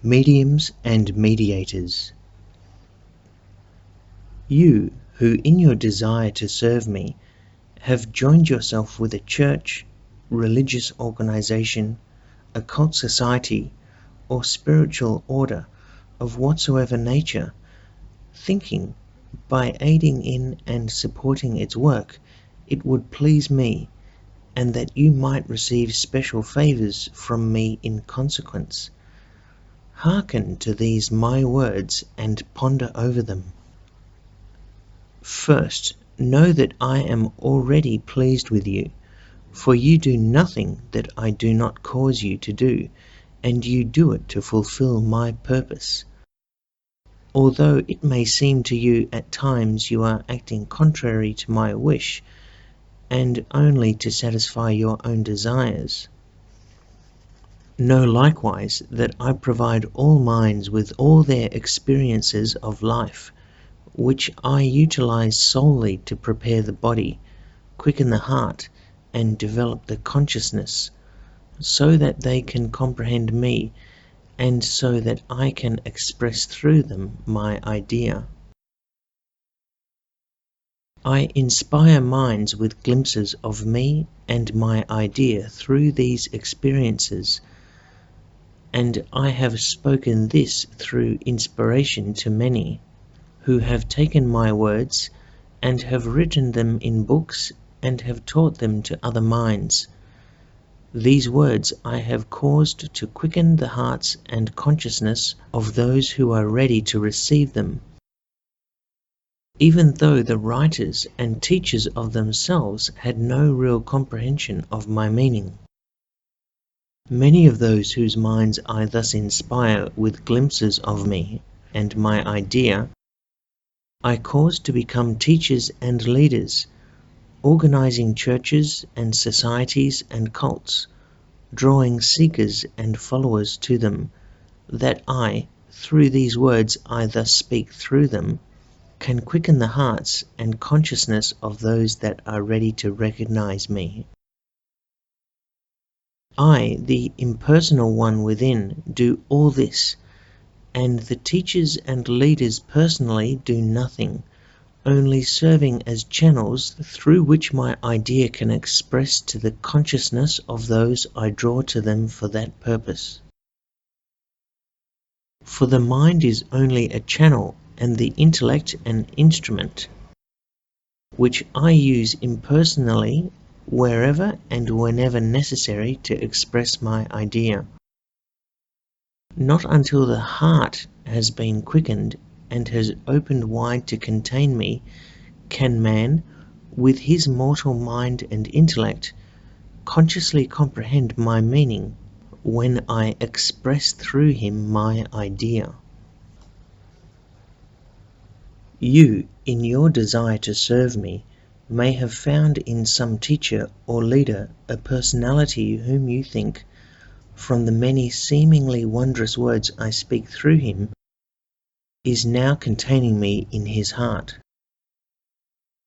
Mediums and Mediators. You, who in your desire to serve me, have joined yourself with a church, religious organization, occult society, or spiritual order of whatsoever nature, thinking, by aiding in and supporting its work, it would please me, and that you might receive special favors from me in consequence. Hearken to these my words and ponder over them. First, know that I am already pleased with you, for you do nothing that I do not cause you to do, and you do it to fulfill my purpose. Although it may seem to you at times you are acting contrary to my wish, and only to satisfy your own desires. Know likewise that I provide all minds with all their experiences of life, which I utilize solely to prepare the body, quicken the heart, and develop the consciousness, so that they can comprehend me, and so that I can express through them my idea. I inspire minds with glimpses of me and my idea through these experiences, and I have spoken this through inspiration to many, who have taken my words and have written them in books and have taught them to other minds. These words I have caused to quicken the hearts and consciousness of those who are ready to receive them, even though the writers and teachers of themselves had no real comprehension of my meaning. Many of those whose minds I thus inspire with glimpses of me and my idea, I cause to become teachers and leaders, organizing churches and societies and cults, drawing seekers and followers to them, that I, through these words I thus speak through them, can quicken the hearts and consciousness of those that are ready to recognize me. I, the impersonal one within, do all this, and the teachers and leaders personally do nothing, only serving as channels through which my idea can express to the consciousness of those I draw to them for that purpose. For the mind is only a channel and the intellect an instrument, which I use impersonally wherever and whenever necessary to express my idea. Not until the heart has been quickened and has opened wide to contain me can man, with his mortal mind and intellect, consciously comprehend my meaning when I express through him my idea. You, in your desire to serve me, may have found in some teacher or leader a personality whom you think, from the many seemingly wondrous words I speak through him, is now containing me in his heart.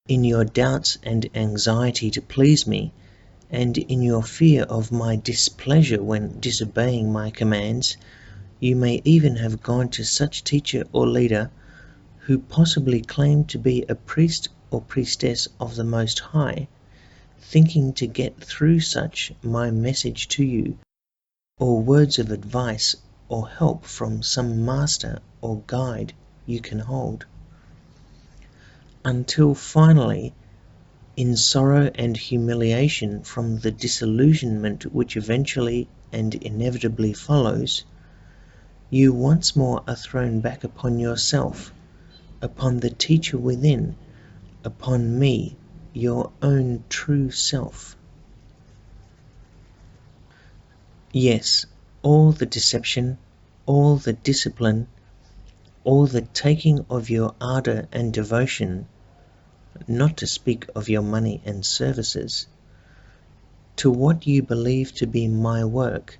In your doubts and anxiety to please me, and in your fear of my displeasure when disobeying my commands, you may even have gone to such teacher or leader who possibly claimed to be a priest or priestess of the Most High, thinking to get through such my message to you, or words of advice or help from some master or guide you can hold. Until finally, in sorrow and humiliation from the disillusionment which eventually and inevitably follows, you once more are thrown back upon yourself, upon the teacher within, upon me, your own true self. Yes, all the deception, all the discipline, all the taking of your ardor and devotion, not to speak of your money and services, to what you believe to be my work,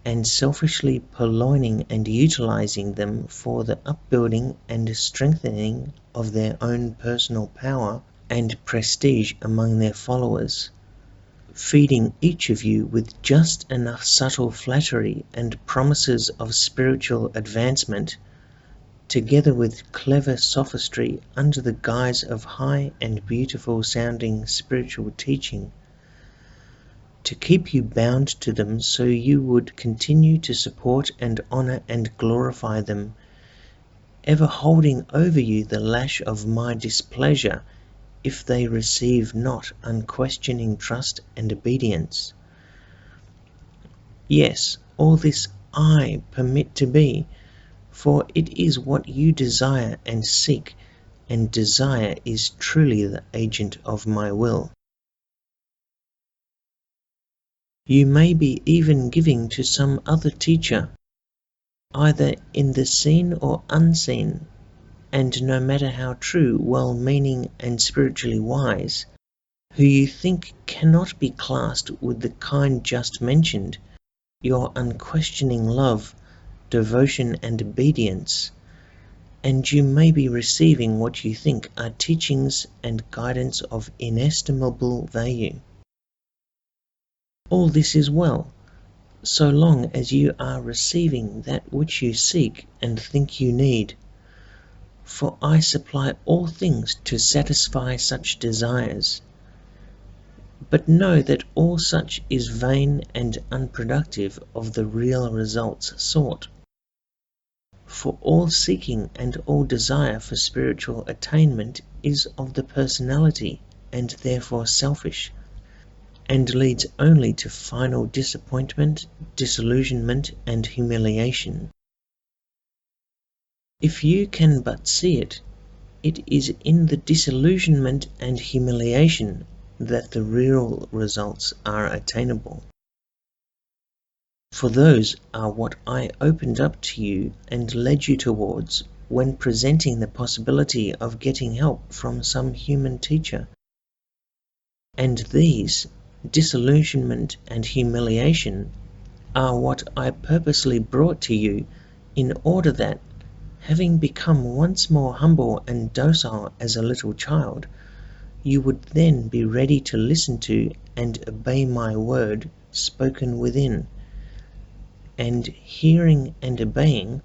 and selfishly purloining and utilizing them for the upbuilding and strengthening of their own personal power and prestige among their followers, feeding each of you with just enough subtle flattery and promises of spiritual advancement, together with clever sophistry under the guise of high and beautiful sounding spiritual teaching, to keep you bound to them so you would continue to support and honor and glorify them, ever holding over you the lash of my displeasure if they receive not unquestioning trust and obedience. Yes, all this I permit to be, for it is what you desire and seek, and desire is truly the agent of my will. You may be even giving to some other teacher, either in the seen or unseen, and no matter how true, well-meaning, and spiritually wise, who you think cannot be classed with the kind just mentioned, your unquestioning love, devotion, and obedience, and you may be receiving what you think are teachings and guidance of inestimable value. All this is well, so long as you are receiving that which you seek and think you need. For I supply all things to satisfy such desires. But know that all such is vain and unproductive of the real results sought. For all seeking and all desire for spiritual attainment is of the personality and therefore selfish, and leads only to final disappointment, disillusionment, and humiliation. If you can but see it, it is in the disillusionment and humiliation that the real results are attainable. For those are what I opened up to you and led you towards when presenting the possibility of getting help from some human teacher. And these, disillusionment and humiliation, are what I purposely brought to you in order that, having become once more humble and docile as a little child, you would then be ready to listen to and obey my word spoken within, and hearing and obeying,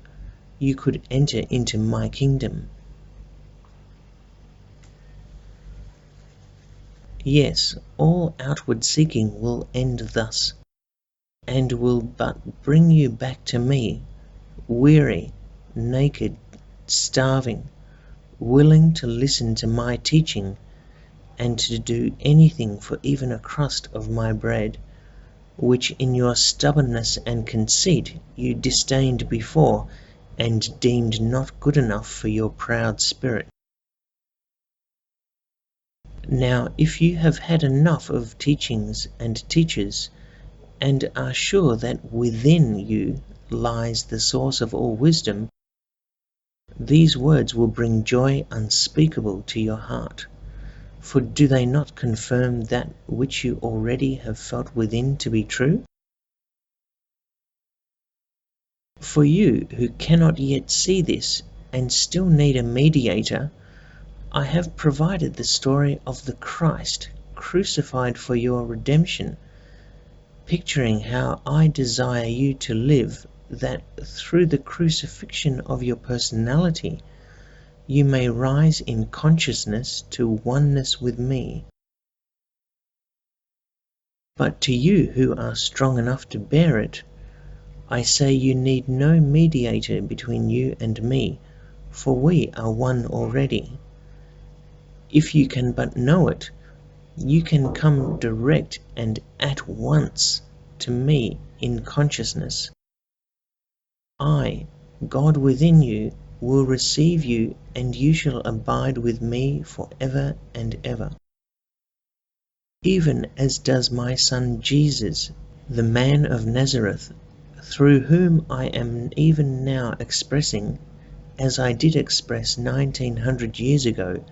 you could enter into my kingdom. Yes, all outward seeking will end thus, and will but bring you back to me, weary, naked, starving, willing to listen to my teaching, and to do anything for even a crust of my bread, which in your stubbornness and conceit you disdained before, and deemed not good enough for your proud spirit. Now, if you have had enough of teachings and teachers, and are sure that within you lies the source of all wisdom, these words will bring joy unspeakable to your heart. For do they not confirm that which you already have felt within to be true? For you who cannot yet see this and still need a mediator, I have provided the story of the Christ crucified for your redemption, picturing how I desire you to live, that through the crucifixion of your personality you may rise in consciousness to oneness with me. But to you who are strong enough to bear it, I say you need no mediator between you and me, for we are one already. If you can but know it, you can come direct and at once to me in consciousness. I, God within you, will receive you, and you shall abide with me for ever and ever. Even as does my son Jesus, the man of Nazareth, through whom I am even now expressing, as I did express 1900 years ago,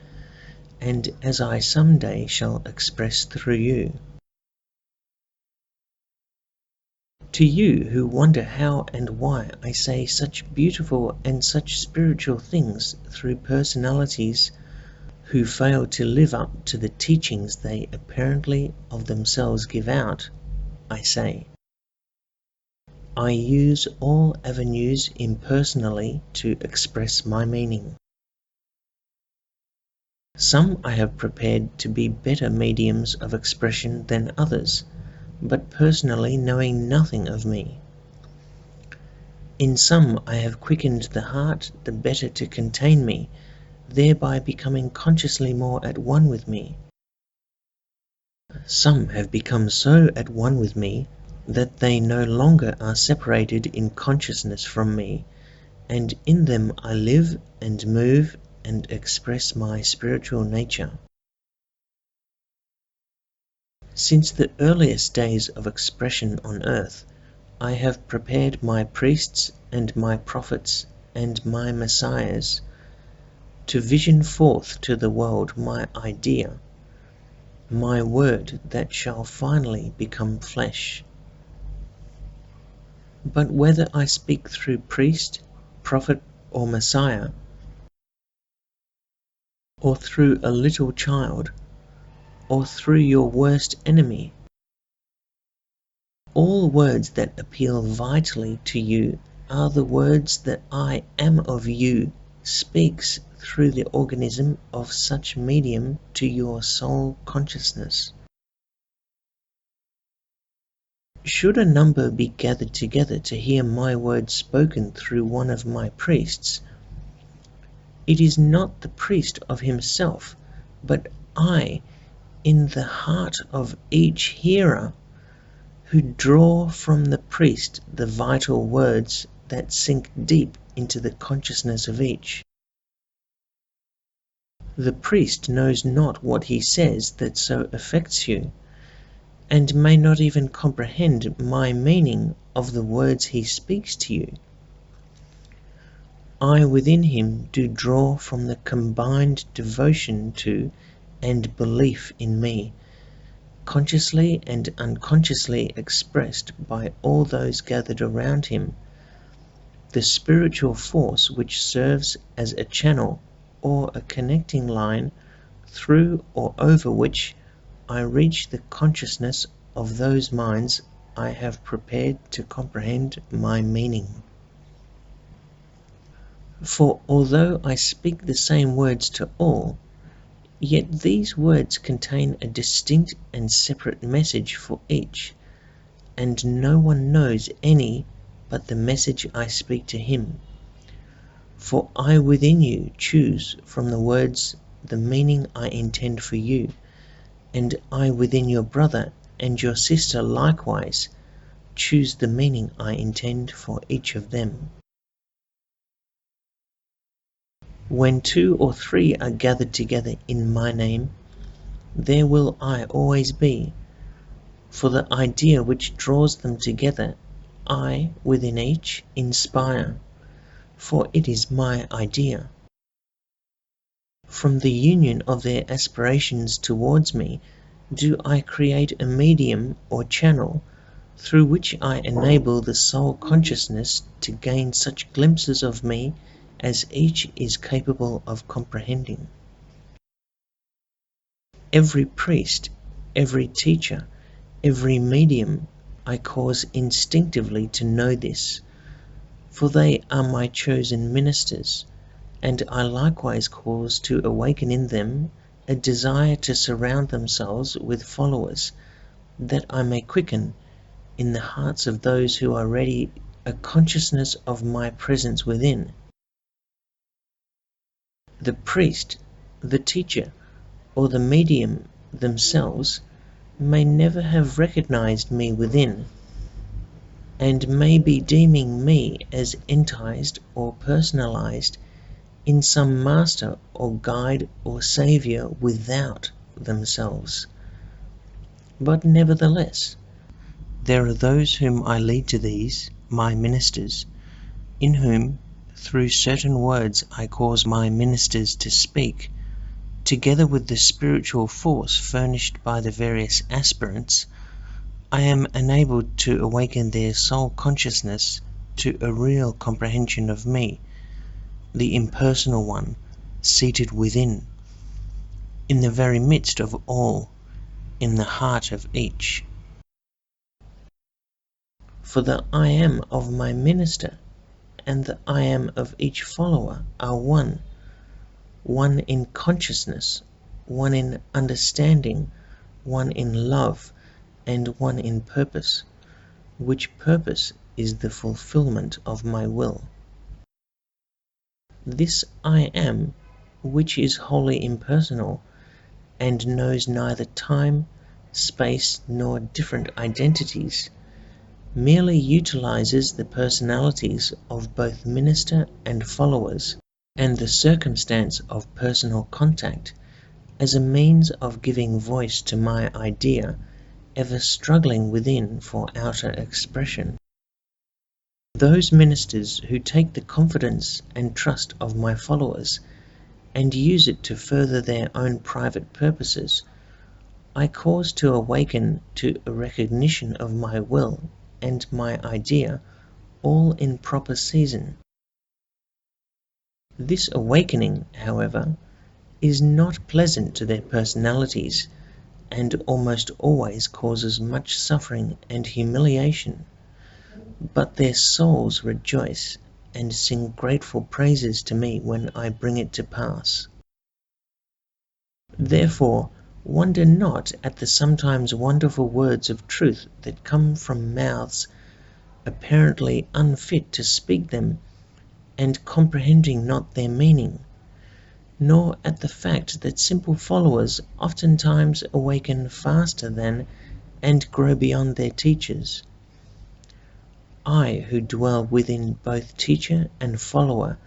and as I some day shall express through you. To you who wonder how and why I say such beautiful and such spiritual things through personalities who fail to live up to the teachings they apparently of themselves give out, I say, I use all avenues impersonally to express my meaning. Some I have prepared to be better mediums of expression than others, but personally knowing nothing of me. In some I have quickened the heart the better to contain me, thereby becoming consciously more at one with me. Some have become so at one with me that they no longer are separated in consciousness from me, and in them I live and move and express my spiritual nature. Since the earliest days of expression on earth, I have prepared my priests and my prophets and my messiahs to vision forth to the world my idea, my word that shall finally become flesh. But whether I speak through priest, prophet, or messiah, or through a little child, or through your worst enemy, all words that appeal vitally to you are the words that I am of you speaks through the organism of such medium to your soul consciousness. Should a number be gathered together to hear my words spoken through one of my priests, it is not the priest of himself, but I, in the heart of each hearer, who draw from the priest the vital words that sink deep into the consciousness of each. The priest knows not what he says that so affects you, and may not even comprehend my meaning of the words he speaks to you. I within him do draw from the combined devotion to and belief in me, consciously and unconsciously expressed by all those gathered around him, the spiritual force which serves as a channel or a connecting line through or over which I reach the consciousness of those minds I have prepared to comprehend my meaning. For although I speak the same words to all, yet these words contain a distinct and separate message for each, and no one knows any but the message I speak to him. For I within you choose from the words the meaning I intend for you, and I within your brother and your sister likewise choose the meaning I intend for each of them. When 2 or 3 are gathered together in my name, there will I always be. For the idea which draws them together, I within each inspire, for it is my idea. From the union of their aspirations towards me, do I create a medium or channel through which I enable the soul consciousness to gain such glimpses of me as each is capable of comprehending. Every priest, every teacher, every medium I cause instinctively to know this, for they are my chosen ministers, and I likewise cause to awaken in them a desire to surround themselves with followers, that I may quicken in the hearts of those who are ready a consciousness of my presence within. The priest, the teacher, or the medium themselves may never have recognized me within, and may be deeming me as entized or personalized in some master or guide or saviour without themselves. But nevertheless, there are those whom I lead to these, my ministers, in whom, through certain words I cause my ministers to speak, together with the spiritual force furnished by the various aspirants, I am enabled to awaken their soul consciousness to a real comprehension of me, the impersonal one, seated within. in the very midst of all, in the heart of each. For the I am of my minister and the I am of each follower are one, one in consciousness, one in understanding, one in love, and one in purpose, which purpose is the fulfillment of my will. This I am, which is wholly impersonal, and knows neither time, space, nor different identities, merely utilizes the personalities of both minister and followers, and the circumstance of personal contact as a means of giving voice to my idea, ever struggling within for outer expression. Those ministers who take the confidence and trust of my followers and use it to further their own private purposes, I cause to awaken to a recognition of my will and my idea, all in proper season. This awakening, however, is not pleasant to their personalities, and almost always causes much suffering and humiliation, but their souls rejoice and sing grateful praises to me when I bring it to pass. Therefore, wonder not at the sometimes wonderful words of truth that come from mouths apparently unfit to speak them, and comprehending not their meaning, nor at the fact that simple followers oftentimes awaken faster than and grow beyond their teachers. I, who dwell within both teacher and follower,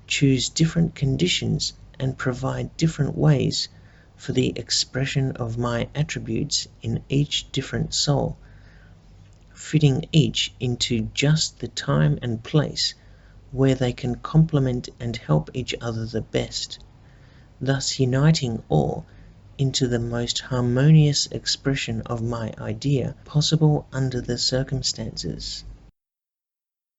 choose different conditions and provide different ways for the expression of my attributes in each different soul, fitting each into just the time and place where they can complement and help each other the best, thus uniting all into the most harmonious expression of my idea possible under the circumstances.